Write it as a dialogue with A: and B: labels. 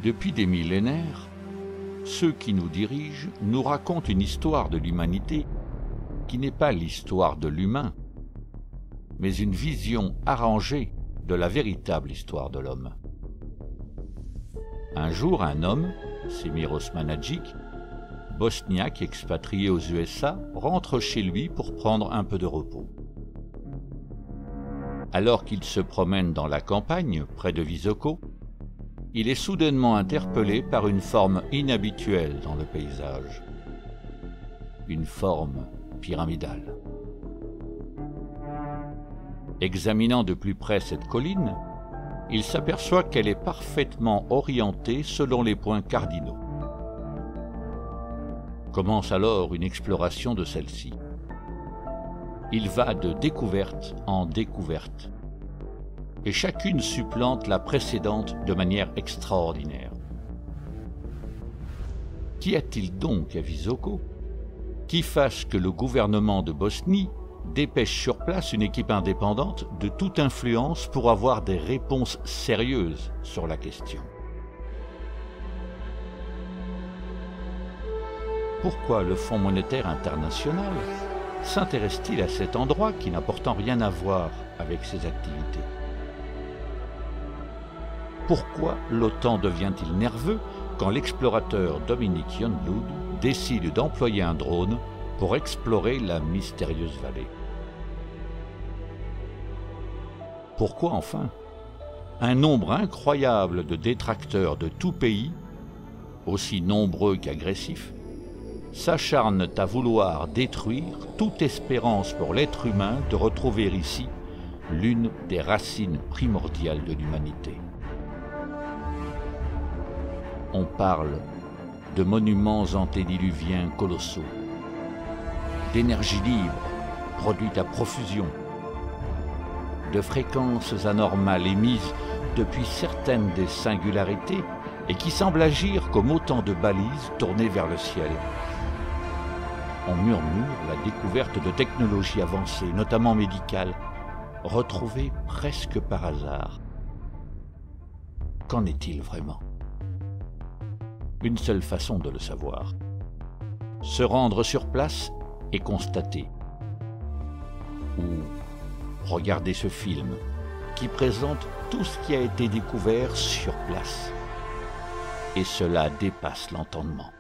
A: Depuis des millénaires, ceux qui nous dirigent nous racontent une histoire de l'humanité qui n'est pas l'histoire de l'humain, mais une vision arrangée de la véritable histoire de l'homme. Un jour, un homme, Semir Osmanagić, bosniaque expatrié aux USA, rentre chez lui pour prendre un peu de repos. Alors qu'il se promène dans la campagne, près de Visoko, il est soudainement interpellé par une forme inhabituelle dans le paysage. Une forme pyramidale. Examinant de plus près cette colline, il s'aperçoit qu'elle est parfaitement orientée selon les points cardinaux. Commence alors une exploration de celle-ci. Il va de découverte en découverte, et chacune supplante la précédente de manière extraordinaire. Qu'y a-t-il donc à Visoko qui fasse que le gouvernement de Bosnie dépêche sur place une équipe indépendante de toute influence pour avoir des réponses sérieuses sur la question? Pourquoi le Fonds monétaire international s'intéresse-t-il à cet endroit qui n'a pourtant rien à voir avec ses activités? Pourquoi l'OTAN devient-il nerveux quand l'explorateur Dominique Youngblood décide d'employer un drone pour explorer la mystérieuse vallée? Pourquoi enfin un nombre incroyable de détracteurs de tout pays, aussi nombreux qu'agressifs, s'acharnent à vouloir détruire toute espérance pour l'être humain de retrouver ici l'une des racines primordiales de l'humanité? On parle de monuments antédiluviens colossaux, d'énergie libre produite à profusion, de fréquences anormales émises depuis certaines des singularités et qui semblent agir comme autant de balises tournées vers le ciel. On murmure la découverte de technologies avancées, notamment médicales, retrouvées presque par hasard. Qu'en est-il vraiment? Une seule façon de le savoir: se rendre sur place et constater. Ou regarder ce film qui présente tout ce qui a été découvert sur place. Et cela dépasse l'entendement.